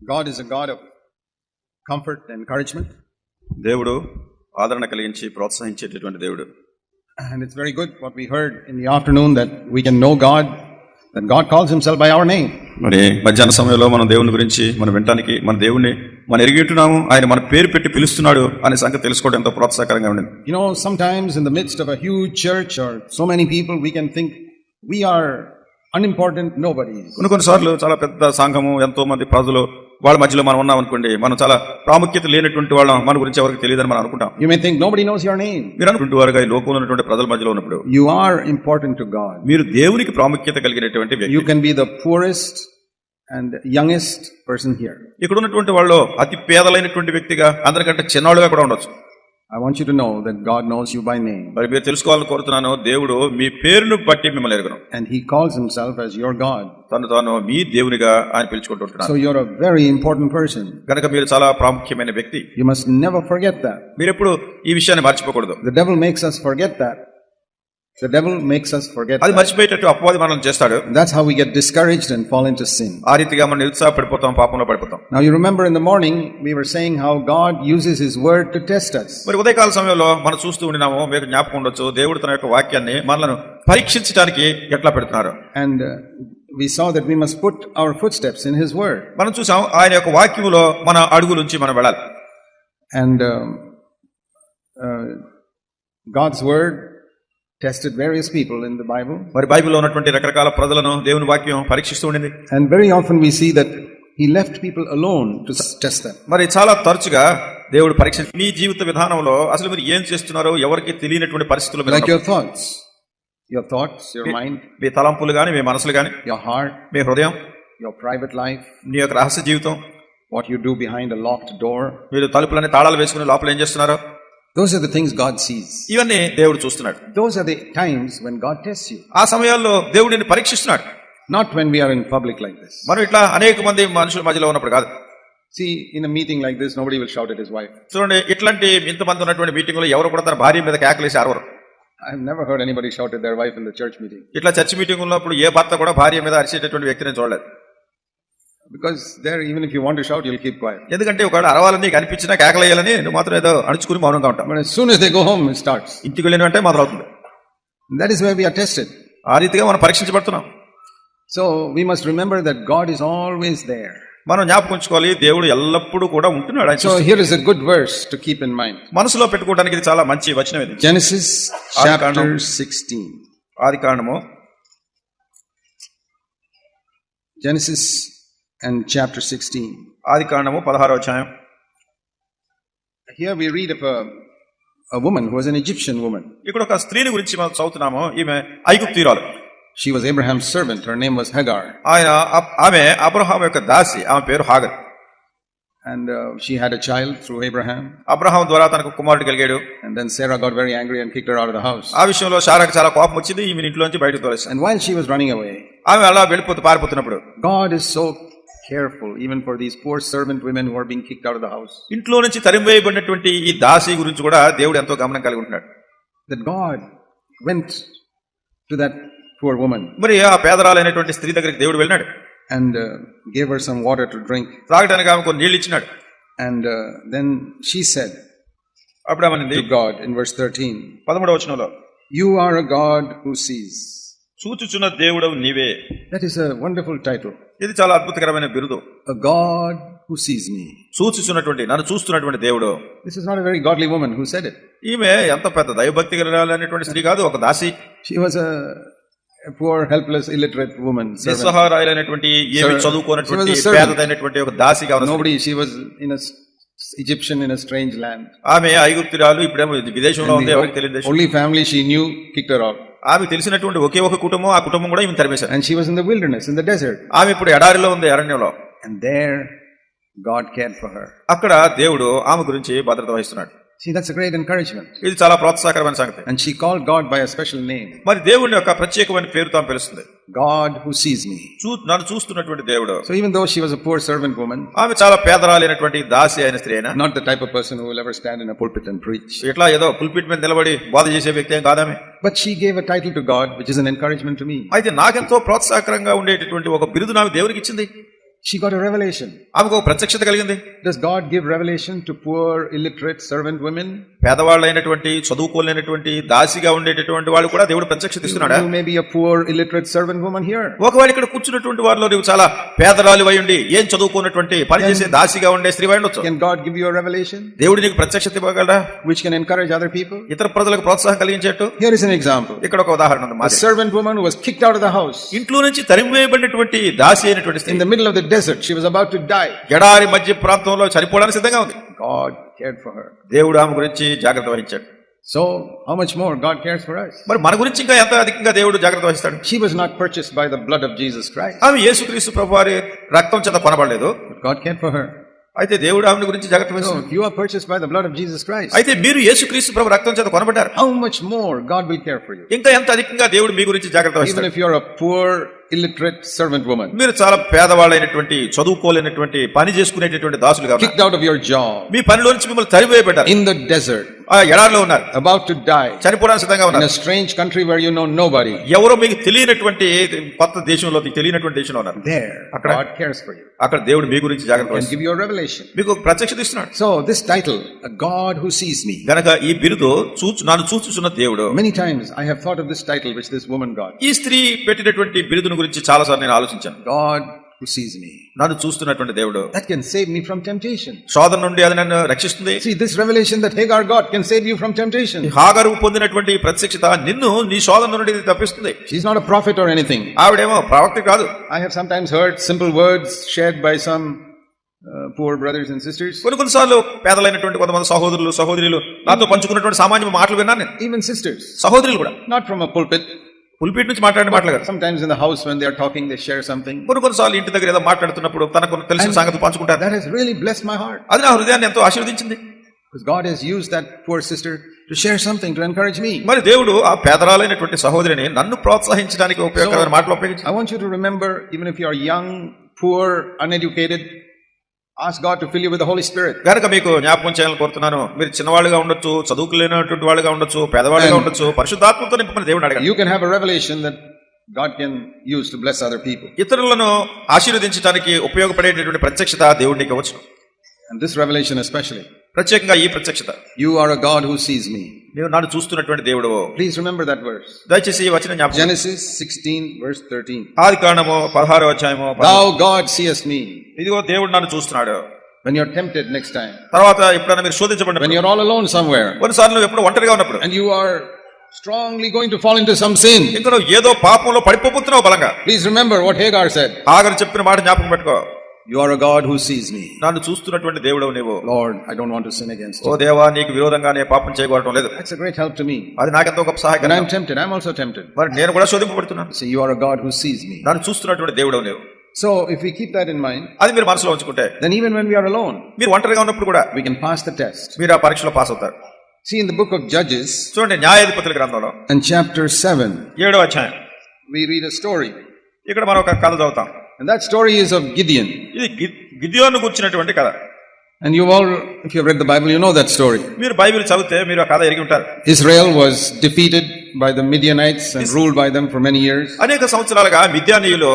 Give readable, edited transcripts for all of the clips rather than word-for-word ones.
God is a God of comfort and encouragement. దేవుడు ఆదరణ కలిగించి ప్రోత్సహించేటటువంటి దేవుడు. And it's very good what we heard in the afternoon, that we can know God, that God calls himself by our name. మరి మధ్యాహ్న సమయంలో మనం దేవుని గురించి మనం వినడానికి మన దేవుణ్ణి మనం ఎరిగిట్టున్నాము, ఆయన మన పేరు పెట్టి పిలుస్తున్నాడు అనే సంగతి తెలుసుకోవడం ఎంతో ప్రోత్సాహకరంగా ఉండింది. You know, sometimes in the midst of a huge church or so many people, we can think we are unimportant nobodies. కొన్నిసార్లు చాలా పెద్ద సంఘము, ఎంతో మంది ప్రజలు, వాళ్ళ మధ్యలో మనం ఉన్నాం అనుకోండి, మనం చాలా ప్రాముఖ్యత లేనటువంటి వాళ్ళం, మన గురించి ఎవరికి తెలియదని మనం అనుకుంటాం. You may think nobody knows your name. మీరు అనుకుంటూ వారుగా ఈ లోకంలో ఉన్నటువంటి ప్రజల మధ్యలో ఉన్నప్పుడు You are important to God. మీరు దేవునికి ప్రాముఖ్యత కలిగినటువంటి వ్యక్తి. You can be the poorest and youngest person here. ఇక్కడ ఉన్నటువంటి వాళ్ళు అతి పేదలైనటువంటి వ్యక్తిగా, అందరికంటే చిన్నవాళ్ళుగా కూడా ఉండొచ్చు. I want you to know that God knows you by name. మరి మీరు తెలుసుకోవాలని కోరుతున్నాను, దేవుడు మీ పేరును బట్టి మిమ్మల్ని ఎరుగును. And he calls himself as your God. తాను మీ దేవునిగా ఆయన పిలుచుకుంటున్నాడు. So you're a very important person. కనుక మీరు చాలా ప్రాముఖ్యమైన వ్యక్తి. You must never forget that. మీరు ఎప్పుడు ఈ విషయాన్ని మర్చిపోకూడదు. The devil makes us forget that. The devil makes us forget అది that. మర్చిపోయేటట్టు అపవాది మనల్ని చేస్తాడు. That's how we get discouraged and fall into sin. ఆ రీతిగా మనం నిరుత్సాహపడిపోతాం, పాపంలో పడిపోతాం. Now you remember in the morning we were saying how God uses his word to test us. మరి ఉదయకాల సమయంలో మనం చూస్తూ ఉండినాము, మీకు జ్ఞాపకం ఉండొచ్చు, దేవుడు తన యొక్క వాక్యాన్ని మనలను పరీక్షించడానికి ఎట్లా పెడుతున్నారు. And we saw that we must put our footsteps in his word. మనం చూసాం ఆయన యొక్క వాక్యములో మన అడుగులుంచి మనం వెళ్ళాలి. And God's word tested various people in the Bible. మరి బైబిల్లో ఉన్నటువంటి రకరకాల ప్రజలను దేవుని వాక్యం పరీక్షిస్తూ ఉండింది. And very often we see that he left people alone to test them. మరి చాలా తరచుగా దేవుడు పరీక్షించి మీ జీవిత విధానంలో అసలు మీరు ఏం చేస్తున్నారో ఎవరికి తెలియనటువంటి పరిస్థితులు, Like your thoughts, your mind, మీ తలంపులు గాని, మీ మనసులు గాని, your heart, మీ హృదయం, your private life, నీ యొక్క రహస్య జీవితం, what you do behind a locked door. మీరు తలుపులని తాళాలు వేసుకుని లోపల ఏం చేస్తున్నారో, Those are the things God sees. ఇవన్నీ దేవుడు చూస్తున్నాడు. Those are the times when God tests you. ఆ సమయాల్లో దేవుడు నిన్ను పరీక్షిస్తున్నాడు. Not when we are in public like this. మనం ఇట్లా అనేక మంది మనుషుల మధ్యలో ఉన్నప్పుడు కాదు. See, in a meeting like this, nobody will shout at his wife. చూడండి, ఇట్లాంటి ఇంతమంది ఉన్నటువంటి మీటింగ్ లో ఎవరు కూడా తన భార్య మీద కేకలేసి అరవరు. I have never heard anybody shout at their wife in the church meeting. ఇట్లా చర్చ్ మీటింగ్ ఉన్నప్పుడు ఏ భర్త కూడా భార్య మీద అరిచేటటువంటి వ్యక్తిని చూడలేదు. Because there, even if you want to shout, you'll keep quiet. ఎందుకంటే ఒకవేళ అరవాలని నీకు అనిపించినా కేకలేయాలని నువ్వు మాత్రం ఏదో అణుచుకుని మౌనంగా ఉంటావు. But as soon as they go home, it starts. ఇంటికి వెళ్ళిన వెంటనే మొదలవుతుంది. That is where we are tested. ఆ రీతిగా మనం పరీక్షించబడుతున్నాం. So we must remember that God is always there. మనం జ్ఞాపకం ఉంచుకోవాలి, దేవుడు ఎల్లప్పుడూ కూడా ఉంటున్నాడు. So here is a good verse to keep in mind. మనసులో పెట్టుకోవడానికి ఇది చాలా మంచి వచనం ఇది. Genesis chapter 16. ఆదికాండము Genesis and chapter 16. ఆదికాండము 16వ అధ్యాయం. Here we read of a woman who was an Egyptian woman. ఇక్కడ ఒక స్త్రీని గురించి మనం చదువుతున్నాము. ఈమె ఐగుప్తీయురాలు. She was Abraham's servant. Her name was Hagar. ఆమె అబ్రహాము యొక్క దాసి. ఆమె పేరు Hagar. And she had a child through Abraham. Abraham ద్వారా తనకు కుమారుడు కలిగాడు. And then Sarah got very angry and kicked her out of the house. ఆ విషయంలో శారాకు చాలా కోపం వచ్చింది. ఈమె ఇంట్లోంచి బయటకు తోలేశాడు. And while she was running away, ఆమె అలా పారిపోతున్నప్పుడు, God is so careful even for these poor servant women who are being kicked out of the house. ఇంట్లో నుంచి తరిమివేయబడినటువంటి ఈ దాసి గురించి కూడా దేవుడు ఎంతో గమనం కలిగి ఉంటున్నాడు. That God went to that poor woman. మరి ఆ పేదరాలైనటువంటి స్త్రీ దగ్గరికి దేవుడు వెళ్ళినాడు. And gave her some water to drink. తాగడానికి ఆమె కొన్ని నీళ్ళు ఇచ్చినాడు. And then she said అప్పుడు ఆమె to God in verse 13, 13వ వచనంలో, You are a God who sees. చూచుచున్న దేవుడవు నీవే. That is a wonderful title. ఇది చాలా అద్భుతకరమైన బిరుదు. A God who sees me. చూచుచున్నటువంటి, నన్ను చూస్తున్నటువంటి దేవుడు. This is not a very godly woman who said it. ఈమె ఎంత పెద్ద దైవభక్తి కలిగినటువంటి స్త్రీ కాదు, ఒక దాసి. She was a poor, helpless, illiterate woman. నిస్సహాయులైనటువంటి, ఏమీ చదువుకోనటువంటి, పేదదైనటువంటి ఒక దాసి కాదు. Nobody. She was in a Egyptian in a strange land. ఆమె ఐగుప్తురాలు, ఇప్పుడేమో విదేశంలో ఉంది, ఎవరికి తెలియదు. Only family she knew kicked her out. ఆమె తెలిసినటువంటి ఒకే ఒక కుటుంబం, ఆ కుటుంబం కూడా ఈమె తరిమేశారు. And she was in the wilderness, in the desert. ఆమె ఇప్పుడు ఎడారిలో ఉంది, అరణ్యంలో. And there God cared for her. అక్కడ దేవుడు ఆమె గురించి భద్రత వహిస్తున్నాడు. See, that's a great encouragement. ఇది చాలా ప్రోత్సాహకరమైన సంగతి. And she called God by a special name. మరి దేవుని యొక్క ప్రత్యేకమైన పేరుతో ఆమె పిలుస్తుంది. God who sees me. నన్ను చూస్తున్నటువంటి దేవుడు. So even though she was a poor servant woman, ఆమె చాలా పేదరాలైనటువంటి దాసి అయిన స్త్రీ అయినా, not the type of person who will ever stand in a pulpit and preach. ఇట్లా ఏదో పుల్పిట్ మీద నిలబడి బోధ చేసే వ్యక్తి ఏం కాదామె. But she gave a title to God which is an encouragement to me. అయితే నాకెంతో ప్రోత్సాహకరంగా ఉండేటటువంటి ఒక బిరుదు నాకు దేవునికి ఇచ్చింది. She got a revelation. ఆమెకు ఒక ప్రత్యక్షత కలిగింది. Does God give revelation to poor, illiterate servant women? పేదవాళ్ళైనటువంటి చదువుకోలేనటువంటి దాసిగా ఉండేటటువంటి వాళ్ళు కూడా దేవుడు ప్రత్యక్షత ఇస్తున్నాడా? You may be a poor, illiterate servant woman here. ఒకవేళ ఇక్కడ కూర్చున్నటువంటి వారిలో నువ్వు చాలా పేదరాలు అయి ఉండి ఏం చదువుకున్నటువంటి పనిచేసే దాసిగా ఉండే స్త్రీ అయి ఉండొచ్చు. Can God give you a revelation? దేవుడు నీకు ప్రత్యక్షత ఇవ్వగలడా? Which can encourage other people? ఇతర ప్రజలకు ప్రోత్సాహం కలిగించేట్టు. Here is an example. ఇక్కడ ఒక ఉదాహరణ ఉంది. A servant woman who was kicked out of the house. ఇంట్లో నుంచి తరిమివేయబడినటువంటి దాసి అయినటువంటి స్త్రీ. In the middle of the desert, she was about to die. ఎడారి మధ్య ప్రాంతంలో చనిపోవడానికి సిద్ధంగా ఉంది. God cared for her. దేవుడు ఆమె గురించి జాగ్రత్త వహించాడు. So, how much more God cares for us? మరి మన గురించి ఇంకా ఎంత అధికంగా దేవుడు జాగ్రత్త వహిస్తాడు. She was not purchased by the blood of Jesus Christ. ఆమె యేసుక్రీస్తు ప్రభువారి రక్తం చేత కొనబడలేదు. But God cared for her. అయితే దేవుడు ఆమె గురించి జాగ్రత్త So, వహిస్తాడు. if you are purchased by the blood of Jesus Christ, అయితే మీరు యేసుక్రీస్తు ప్రభు రక్తం చేత కొనబడ్డారు. how much more God will care for you? ఇంకా ఎంత అధికంగా దేవుడు మీ గురించి జాగ్రత్త Even వహిస్తాడు. if you are a poor, illiterate servant woman, మీరు చాలా పేదవాళ్ళైనటువంటి చదువుకోలేనటువంటి పని చేసుకునేటటువంటి దాసులు కాబట్టి kicked out of your job, మీ పనిలో నుంచి మిమ్మల్ని తరివేయబడ్డారు. in the desert, ఆ ఎడారిలో ఉన్నారు, about to die, చనిపోవడానికి సిద్ధంగా in ఉన్నారు. a strange country where you know nobody. ఎవరో మీకు తెలియనటువంటి కొత్త దేశంలో, మీకు తెలియనటువంటి దేశంలో ఉన్నారు. There, Akkada- God cares for you అక్కడ దేవుడు మీ గురించి జాగ్రత్త and వహిస్తాడు. give you a revelation. మీకు ఒక ప్రత్యక్షత ఇస్తున్నాడు. So, this title, A God Who Sees Me. గనక ఈ బిరుదు నన్ను చూచుచున్న దేవుడు. Many times I have thought of this title which this woman got. ఈ స్త్రీ పెట్టినటువంటి బిరుదును గురించి చాలా సార్లు నేను ఆలోచించాను. God Who Sees Me. నన్ను చూస్తున్నటువంటి దేవుడు. That can save me from temptation. శోధన నుండి అది నన్ను రక్షిస్తుంది. See, this revelation that Hagar got can save you from temptation. హాగరు పొందినటువంటి ఈ ప్రత్యక్షత నిన్ను నీ శోధన నుండి తప్పిస్తుంది. She's not a prophet or anything. ఆవిడేమో ప్రవక్త కాదు. I have sometimes heard simple words shared by some poor brothers and sisters. కొన్నిసార్లు పేదలైనటువంటి కొంతమంది సహోదరులు సహోదరులు నాతో పంచుకున్నటువంటి సామాన్య మాటలు విన్నాను నేను. Even sisters. సహోదరులు కూడా Not from a pulpit. Pulpit నుంచి మాట్లాడే మాటలు కాదు. Sometimes in the house when they are talking, they share something. కొన్నిసార్లు ఇంటి దగ్గర ఏదో మాట్లాడుతున్నప్పుడు తనకు తెలిసిన సంగతి పంచుకుంటారు. That has really blessed my heart. అది నా హృదయాన్ని ఎంతో ఆశీర్వదించింది. Because God has used that poor sister to share something, to encourage me. మరి దేవుడు ఆ పేదరాలైనటువంటి సహోదరిని నన్ను ప్రోత్సహించడానికి ఉపయోగకరమైన మాటలు ఉపయోగించి. I want you to remember, even if you are young, poor, uneducated, ask God to fill you with the Holy Spirit. కనుక మీకు జ్ఞాపకం చేయాలని కోరుతున్నాను. మీరు చిన్నవాళ్ళుగా ఉండొచ్చు, చదువుకులేనటువంటి వాళ్ళుగా ఉండొచ్చు, పేదవాళ్ళుగా ఉండొచ్చు, పరిశుద్ధాత్మతో నింపమని దేవుడు అడగాలి. You can have a revelation that God can use to bless other people. ఇతరులను ఆశీర్వదించడానికి ఉపయోగపడేటటువంటి ప్రత్యక్షత దేవుడు నీకు ఇవ్వచ్చు. And this revelation especially. ప్రత్యేకంగా ఈ ప్రత్యక్షత. You are a God who sees me. నీవు నన్ను చూస్తున్నటువంటి దేవుడు. Please remember that verse. దయచేసి ఈ వచనం జ్ఞాపకం. Genesis 16 verse 13. ఆదికాండము 16వ అధ్యాయము. Thou God seest me. ఇదిగో దేవుడు నన్ను చూస్తున్నాడు. When you're tempted next time. తర్వాత ఎప్పుడైనా మీరు When శోధించబడినప్పుడు, you're all alone somewhere. కొన్నిసార్లు నువ్వు ఎప్పుడు ఒంటరిగా ఉన్నప్పుడు, And you are strongly going to fall into some sin. ఇంకా నువ్వు ఏదో పాపంలో పడిపోతున్నావు బలంగా. Please remember what Hagar said. ఆగరు చెప్పిన మాట జ్ఞాపకం పెట్టుకో. You are a God who sees me. నన్ను చూస్తున్నటువంటి దేవుడు నీవు. Lord, I don't want to sin against oh you. దేవా, నీకు విరోధంగా నేను పాపం చేయకూడటం లేదు. That's a great help to me. అది నాకెంతో గొప్ప When సహాయకరం. I'm tempted, I'm also tempted. మరి నేను కూడా శోధింపబడుతున్నాను. So you are a God who sees me. నన్ను చూస్తున్నటువంటి దేవుడు నీవు. So if we keep that in mind, అది మీరు మనసులో ఉంచుకుంటే, then even when we are alone, మీరు ఒంటరిగా ఉన్నప్పుడు కూడా we can pass the test. మీరు ఆ పరీక్షలో పాస్ అవుతారు. See, in the book of Judges, చూడండి, న్యాయాధిపతుల గ్రంథంలో in chapter 7, 7వ అధ్యాయం we read a story. ఇక్కడ మనం ఒక కథ చదువుతాం. And that story is of Gideon. ఇది గిద్యోను గుర్చినటువంటి కథ. And you all, if you have read the Bible, you know that story. మీరు బైబిల్ చదివితే మీరు ఆ కథ ఎరిగి ఉంటారు. Israel was defeated by the Midianites and ruled by them for many years. అనేక సంవత్సరాలుగా మిద్యానీయులు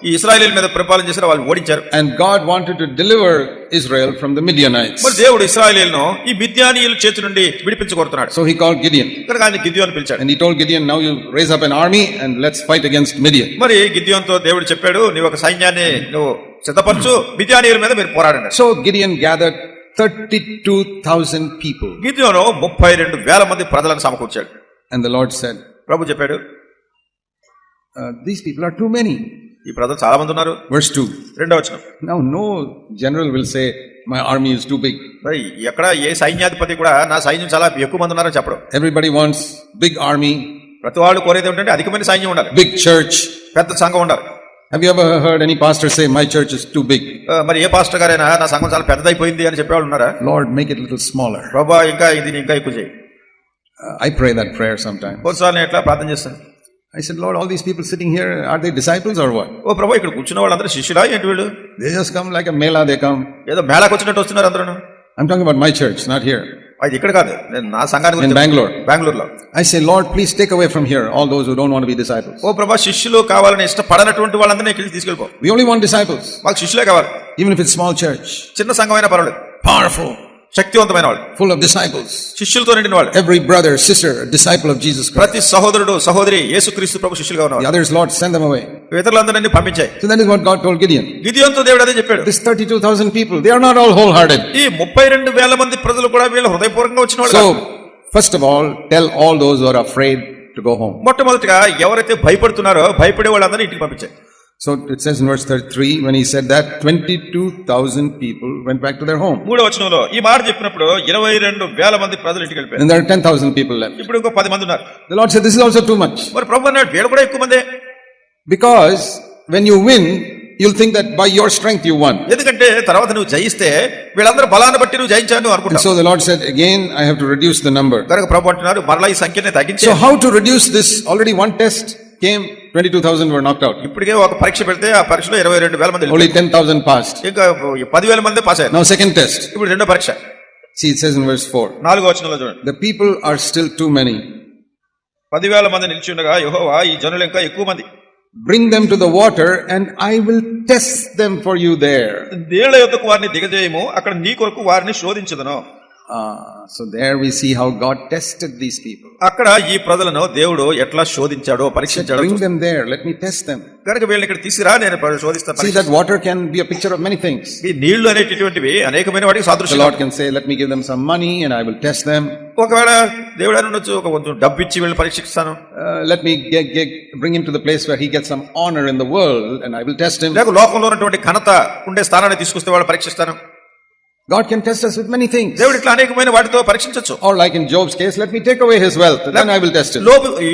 ఈ ఇశ్రాయేలీయుల మీద పరిపాలన చేశారు. వాళ్ళు ఓడించారు. And God wanted to deliver Israel from the Midianites. మరి దేవుడు ఇశ్రాయేలీయులను ఈ మిద్యానీయుల చేతి నుండి విడిపించగోరుతున్నాడు. So he called Gideon. కనుక ఆయన గిద్యోను పిలిచాడు. And he told Gideon, now you raise up an army and let's fight against Midian. మరి గిద్యోనుతో దేవుడు చెప్పాడు, నీవు ఒక సైన్యాన్ని నువ్వు సిద్ధపరచు, మిద్యానీయుల మీద మీరు పోరాడండి. So Gideon gathered 32,000 people. గిద్యోను 32,000 మంది ప్రజలను సమకూర్చాడు. And the Lord said, ప్రభు చెప్పాడు, these people are too many. ఈ ప్రజలు చాలా మంది ఉన్నారు. Verse 2. 2వ వచనం. Now no general will say, my army is too big. మరి ఎక్కడ ఏ సైన్యాధిపతి కూడా నా సైన్యం చాలా ఎక్కువ మంది ఉన్నారని చెప్పడం. Everybody wants big army. ప్రతి వాళ్ళు కోరేది ఏంటంటే అధికమైన సైన్యం ఉండాలి, Big church. పెద్ద సంఘం ఉండాలి. Have you ever heard any pastor say, my church is too big? మరి ఏ పాస్టర్ గారైనా నా సంఘం చాలా పెద్దదైపోయింది అని చెప్పేవాళ్ళు ఉన్నారా? Lord, make it a little smaller. ప్రభా ఇంకా ఇది ఇంకా ఎక్కువ చేయి. I pray that prayer sometimes. కొన్నిసార్లు నేను ఎట్లా ప్రార్థన చేస్తాను. I said, Lord, all these people sitting here, are they disciples or what? ఓ ప్రభా, ఇక్కడ కూర్చున్న వాళ్ళందరూ శిష్యులా ఏంటి వీళ్ళు? They just come like a mela, they come. ఏదో మేళకు వచ్చినట్టు వస్తున్నారు అందరూ. I'm talking about my church, not here. అది ఇక్కడ కాదు, నేను నా సంఘానికి in గురించి Bangalore. బెంగళూరులో. I say, Lord, please take away from here all those who don't want to be disciples. ఓ ప్రభా, శిష్యులు కావాలని ఇష్టపడనటువంటి వాళ్ళందరినీ ఇక్కడికి తీసుకెళ్ళిపో. We only want disciples, మాకు శిష్యులే కావాలి. even if it's small church, చిన్న సంఘమైనా పర్వాలేదు, powerful, శక్తివంతమైన వాళ్ళు, full of disciples. శిష్యులతో నిండిన వాళ్ళు. Every brother, sister, a disciple of Jesus Christ. ప్రతి సహోదరుడు సహోదరి యేసుక్రీస్తు ప్రభు శిష్యులుగా The ఉన్నవాళ్ళు. others, Lord, send them away. ఇతరులందరినీ పంపించాయి. So that is what God told Gideon. గిదియోనుతో దేవుడు అదే చెప్పాడు. This 32,000 people, they are not all wholehearted. ఈ 32,000 మంది ప్రజలు కూడా వీళ్ళ హృదయపూర్వకంగా వచ్చిన వాళ్ళు. So, first of all, tell all those who are afraid to go home. మొట్టమొదటిగా ఎవరైతే భయపడుతున్నారో భయపడే వాళ్ళందరినీ ఇంటికి పంపించాయి. So it says in verse 33, when he said that, 22,000 people went back to their home. 3వ వచనంలో ఈ మాట చెప్పినప్పుడు 22,000 మంది ప్రజలు ఇంటికి వెళ్ళిపోయారు. And there are 10,000 people left. ఇప్పుడు ఇంకో 10 మంది ఉన్నారు. The Lord said, this is also too much. మరి ప్రభు అన్నాడు, వీళ్ళు కూడా ఎక్కువ మందే. Because when you win, you'll think that by your strength you won. ఎందుకంటే తర్వాత నువ్వు జయిస్తే వీళ్ళందరూ బలాన్ని బట్టి నువ్వు జయించాను And అనుకుంటావు. so the Lord said, again, I have to reduce the number. కనుక ప్రభు అంటున్నారు, మరలా ఈ సంఖ్యని తగ్గించే. So how to reduce this? Already one test came, 22,000 were knocked out. ఇప్పటికే ఒక పరీక్ష పెడితే ఆ పరీక్షలో 22,000 మంది Only వెళ్ళిపోయారు. 10,000 passed. ఇంకా 10,000 మంది పాస్ అయ్యారు. Now second test. ఇప్పుడు రెండో పరీక్ష. See, it says in verse 4. 4వ వచనంలో చూడండి. The people are still too many. 10,000 మంది నిలిచి ఉండగా యెహోవా, ఈ జనులు ఇంకా ఎక్కువ మంది, Bring them to the water and I will test them for you there. నీళ్ల యొద్దకు వారిని దిగజేయము, అక్కడ నీ కొరకు వారిని శోధించదను. So there we see how God tested these people. అక్కడ ఈ ప్రజలను దేవుడు ఎట్లా శోధించాడో పరీక్షించాడో. Bring them there, let me test them. కనుక వీళ్ళని ఇక్కడ తీసిరా, నేను శోధిస్తాను. See, that water can be a picture of many things. ఈ నీళ్లు అనేటటువంటివి అనేకమైన వాటికి The సాదృశ్యం. Lord can say, let me give them some money and I will test them. ఒకవేళ దేవుడు అని ఉండొచ్చు, ఒక కొంచెం డబ్బు ఇచ్చి వీళ్ళని పరీక్షిస్తాను. Let me bring him to the place where he gets some honor in the world and I will test him. లేక లోకంలో ఉన్నటువంటి ఘనత ఉండే స్థానాన్ని తీసుకొస్తే వాళ్ళు పరీక్షిస్తాను. God can test us with many things. దేవుడు ఇట్లా అనేకమైన వాటితో పరీక్షించవచ్చు. Or like in Job's case, let me take away his wealth, then I will test him.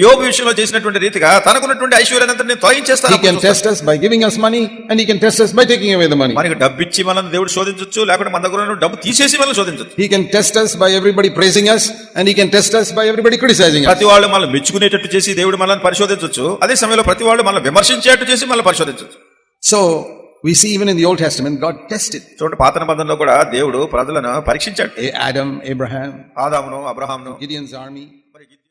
యోబు విషయంలో చేసినటువంటి రీతిగా తనకున్నటువంటి ఐశ్వర్యాన్ని నేను తొలగించేస్తాను. He can test us by giving us money and he can test us by taking away the money. మనకి డబ్బు ఇచ్చి మనల్ని దేవుడు శోధించవచ్చు, లేకుంటే మన దగ్గర ఉన్న డబ్బు తీసేసి మనల్ని శోధించవచ్చు. He can test us by everybody praising us and he can test us by everybody criticizing us. ప్రతి వాళ్ళు మనల్ని మెచ్చుకునేటట్టు చేసి దేవుడు మనల్ని పరిశోధించవచ్చు. అదే సమయంలో ప్రతి వాళ్ళు మనల్ని విమర్శించేట్టు చేసి మనల్ని పరిశోధించవచ్చు. So we see even in the Old Testament, God tested చూడండి, పాత నిబంధనలో కూడా దేవుడు ప్రజలను పరీక్షించాడు. Adam, Abraham, ఆదామును, అబ్రహామును, Gideon's army.